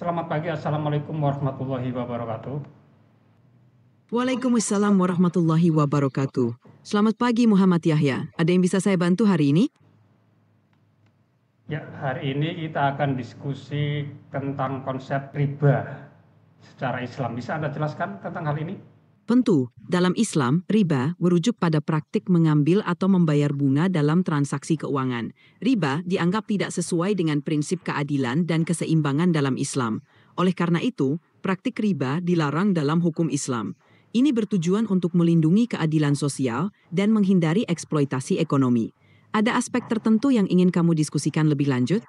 Selamat pagi, Assalamualaikum warahmatullahi wabarakatuh. Waalaikumsalam warahmatullahi wabarakatuh. Selamat pagi Muhammad Yahya. Ada yang bisa saya bantu hari ini? Ya, hari ini kita akan diskusi tentang konsep riba secara Islam. Bisa Anda jelaskan tentang hal ini? Tentu, dalam Islam, riba merujuk pada praktik mengambil atau membayar bunga dalam transaksi keuangan. Riba dianggap tidak sesuai dengan prinsip keadilan dan keseimbangan dalam Islam. Oleh karena itu, praktik riba dilarang dalam hukum Islam. Ini bertujuan untuk melindungi keadilan sosial dan menghindari eksploitasi ekonomi. Ada aspek tertentu yang ingin kamu diskusikan lebih lanjut?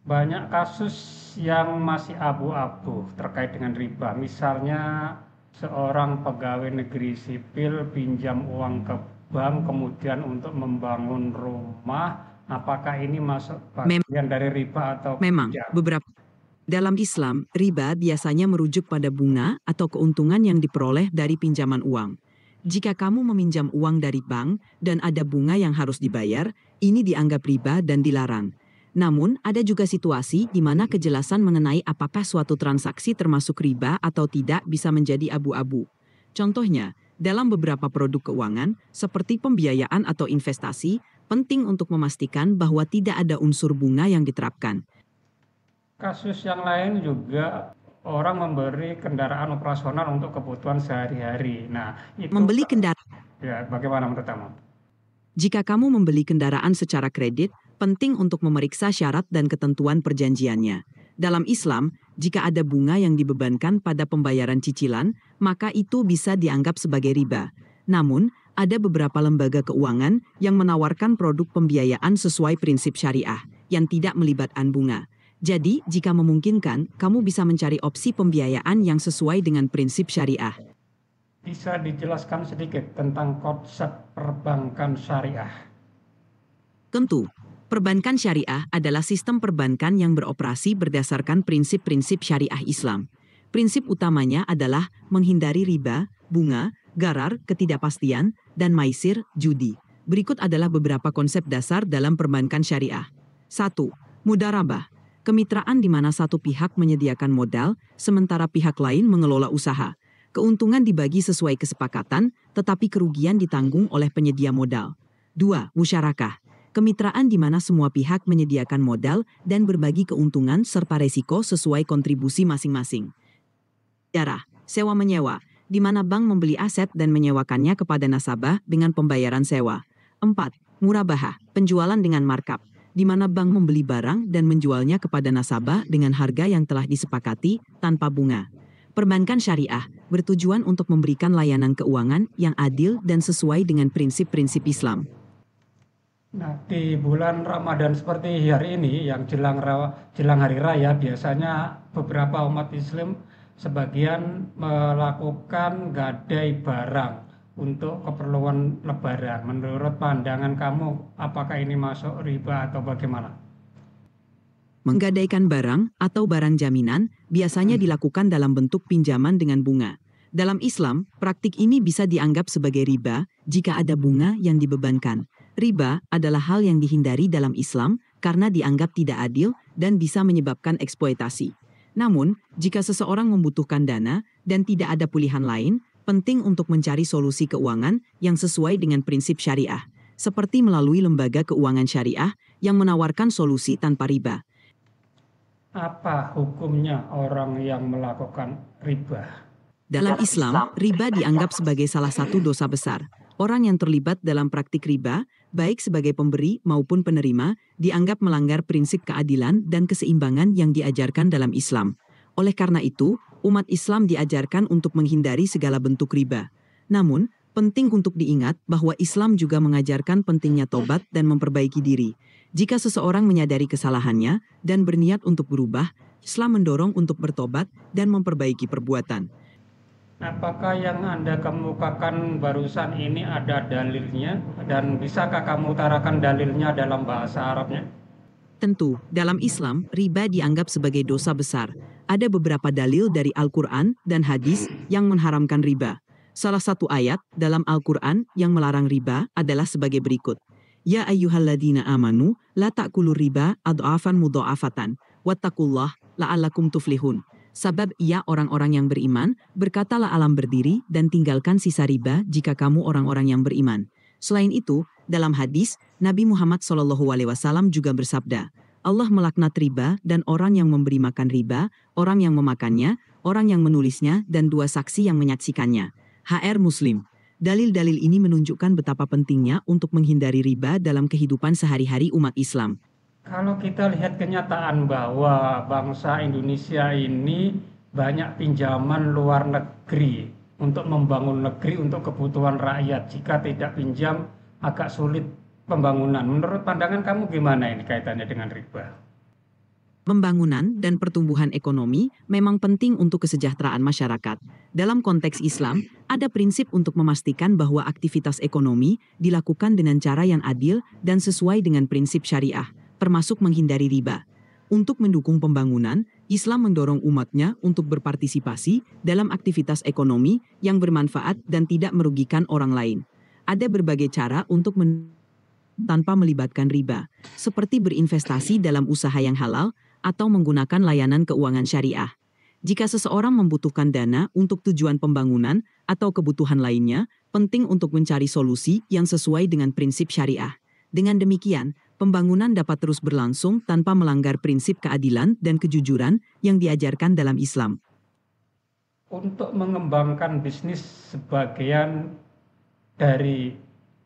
Banyak kasus yang masih abu-abu terkait dengan riba. Misalnya seorang pegawai negeri sipil pinjam uang ke bank kemudian untuk membangun rumah. Apakah ini masuk bagian dari riba atau Memang, tidak? dalam Islam, riba biasanya merujuk pada bunga atau keuntungan yang diperoleh dari pinjaman uang. Jika kamu meminjam uang dari bank dan ada bunga yang harus dibayar, ini dianggap riba dan dilarang. Namun, ada juga situasi di mana kejelasan mengenai apakah suatu transaksi termasuk riba atau tidak bisa menjadi abu-abu. Contohnya, dalam beberapa produk keuangan, seperti pembiayaan atau investasi, penting untuk memastikan bahwa tidak ada unsur bunga yang diterapkan. Kasus yang lain juga orang memberi kendaraan operasional untuk kebutuhan sehari-hari. Nah, itu Membeli kendaraan. ya bagaimana menurut kamu? Jika kamu membeli kendaraan secara kredit, penting untuk memeriksa syarat dan ketentuan perjanjiannya. Dalam Islam, jika ada bunga yang dibebankan pada pembayaran cicilan, maka itu bisa dianggap sebagai riba. Namun, ada beberapa lembaga keuangan yang menawarkan produk pembiayaan sesuai prinsip syariah, yang tidak melibatkan bunga. Jadi, jika memungkinkan, kamu bisa mencari opsi pembiayaan yang sesuai dengan prinsip syariah. Bisa dijelaskan sedikit tentang konsep perbankan syariah? Tentu, perbankan syariah adalah sistem perbankan yang beroperasi berdasarkan prinsip-prinsip syariah Islam. Prinsip utamanya adalah menghindari riba, bunga, gharar, ketidakpastian, dan maisir, judi. Berikut adalah beberapa konsep dasar dalam perbankan syariah. 1. Mudharabah. Kemitraan di mana satu pihak menyediakan modal, sementara pihak lain mengelola usaha. Keuntungan dibagi sesuai kesepakatan, tetapi kerugian ditanggung oleh penyedia modal. 2. Musyarakah. Kemitraan di mana semua pihak menyediakan modal dan berbagi keuntungan serta resiko sesuai kontribusi masing-masing. Ijarah, sewa-menyewa, di mana bank membeli aset dan menyewakannya kepada nasabah dengan pembayaran sewa. 4. Murabahah, penjualan dengan markup, di mana bank membeli barang dan menjualnya kepada nasabah dengan harga yang telah disepakati tanpa bunga. Perbankan syariah bertujuan untuk memberikan layanan keuangan yang adil dan sesuai dengan prinsip-prinsip Islam. Nah, di bulan Ramadan seperti hari ini yang jelang hari raya, biasanya beberapa umat Islam sebagian melakukan gadai barang untuk keperluan lebaran. Menurut pandangan kamu, apakah ini masuk riba atau bagaimana? Menggadaikan barang atau barang jaminan biasanya dilakukan dalam bentuk pinjaman dengan bunga. Dalam Islam, praktik ini bisa dianggap sebagai riba jika ada bunga yang dibebankan. Riba adalah hal yang dihindari dalam Islam karena dianggap tidak adil dan bisa menyebabkan eksploitasi. Namun, jika seseorang membutuhkan dana dan tidak ada pilihan lain, penting untuk mencari solusi keuangan yang sesuai dengan prinsip syariah, seperti melalui lembaga keuangan syariah yang menawarkan solusi tanpa riba. Apa hukumnya orang yang melakukan riba? Dalam Islam, riba dianggap sebagai salah satu dosa besar. Orang yang terlibat dalam praktik riba, baik sebagai pemberi maupun penerima, dianggap melanggar prinsip keadilan dan keseimbangan yang diajarkan dalam Islam. Oleh karena itu, umat Islam diajarkan untuk menghindari segala bentuk riba. Namun, penting untuk diingat bahwa Islam juga mengajarkan pentingnya tobat dan memperbaiki diri. Jika seseorang menyadari kesalahannya dan berniat untuk berubah, Islam mendorong untuk bertobat dan memperbaiki perbuatan. Apakah yang Anda kemukakan barusan ini ada dalilnya? Dan bisakah kamu utarakan dalilnya dalam bahasa Arabnya? Tentu, dalam Islam, riba dianggap sebagai dosa besar. Ada beberapa dalil dari Al-Quran dan hadis yang mengharamkan riba. Salah satu ayat dalam Al-Quran yang melarang riba adalah sebagai berikut. Ya ayyuhalladzina amanu, la ta'kulur riba ad'afan mudha'afatan, wattaqullah la'allakum tuflihun. Sabab ia orang-orang yang beriman, berkatalah alam berdiri dan tinggalkan sisa riba jika kamu orang-orang yang beriman. Selain itu, dalam hadis, Nabi Muhammad SAW juga bersabda, Allah melaknat riba dan orang yang memberi makan riba, orang yang memakannya, orang yang menulisnya, dan 2 saksi yang menyaksikannya. HR Muslim. Dalil-dalil ini menunjukkan betapa pentingnya untuk menghindari riba dalam kehidupan sehari-hari umat Islam. Kalau kita lihat kenyataan bahwa bangsa Indonesia ini banyak pinjaman luar negeri untuk membangun negeri untuk kebutuhan rakyat. Jika tidak pinjam agak sulit pembangunan. Menurut pandangan kamu gimana ini kaitannya dengan riba? Pembangunan dan pertumbuhan ekonomi memang penting untuk kesejahteraan masyarakat. Dalam konteks Islam, ada prinsip untuk memastikan bahwa aktivitas ekonomi dilakukan dengan cara yang adil dan sesuai dengan prinsip syariah, termasuk menghindari riba. Untuk mendukung pembangunan, Islam mendorong umatnya untuk berpartisipasi dalam aktivitas ekonomi yang bermanfaat dan tidak merugikan orang lain. Ada berbagai cara untuk tanpa melibatkan riba, seperti berinvestasi dalam usaha yang halal atau menggunakan layanan keuangan syariah. Jika seseorang membutuhkan dana untuk tujuan pembangunan atau kebutuhan lainnya, penting untuk mencari solusi yang sesuai dengan prinsip syariah. Dengan demikian, pembangunan dapat terus berlangsung tanpa melanggar prinsip keadilan dan kejujuran yang diajarkan dalam Islam. Untuk mengembangkan bisnis, sebagian dari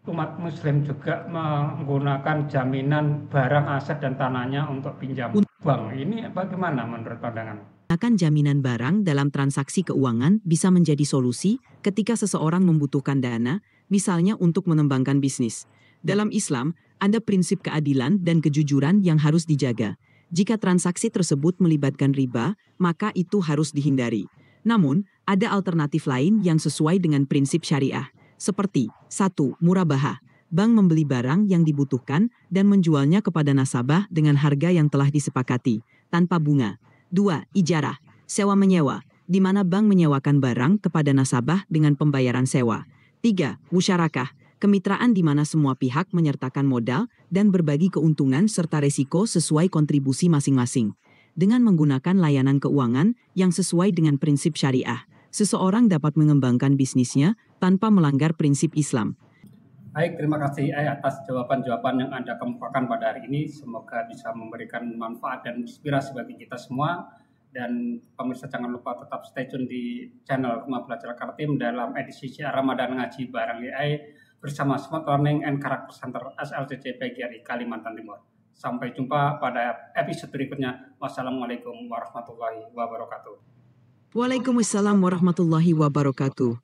umat muslim juga menggunakan jaminan barang, aset, dan tanahnya untuk pinjam bank. Ini bagaimana menurut pandangan? Menggunakan jaminan barang dalam transaksi keuangan bisa menjadi solusi ketika seseorang membutuhkan dana, misalnya untuk mengembangkan bisnis. Dalam Islam, ada prinsip keadilan dan kejujuran yang harus dijaga. Jika transaksi tersebut melibatkan riba, maka itu harus dihindari. Namun, ada alternatif lain yang sesuai dengan prinsip syariah. Seperti 1. Murabahah. Bank membeli barang yang dibutuhkan dan menjualnya kepada nasabah dengan harga yang telah disepakati, tanpa bunga. 2. Ijarah. Sewa-menyewa, di mana bank menyewakan barang kepada nasabah dengan pembayaran sewa. 3. Musyarakah. Kemitraan di mana semua pihak menyertakan modal dan berbagi keuntungan serta resiko sesuai kontribusi masing-masing. Dengan menggunakan layanan keuangan yang sesuai dengan prinsip syariah, seseorang dapat mengembangkan bisnisnya tanpa melanggar prinsip Islam. Baik, terima kasih atas jawaban-jawaban yang Anda kemukakan pada hari ini. Semoga bisa memberikan manfaat dan inspirasi bagi kita semua. Dan pemirsa jangan lupa tetap stay tune di channel Rumah Belajar Kartim dalam edisi Syiar Ramadan Ngaji Bareng AI bersama Smart Learning and Character Center SLCC PGRI Kalimantan Timur. Sampai jumpa pada episode berikutnya. Wassalamualaikum warahmatullahi wabarakatuh. Waalaikumsalam warahmatullahi wabarakatuh.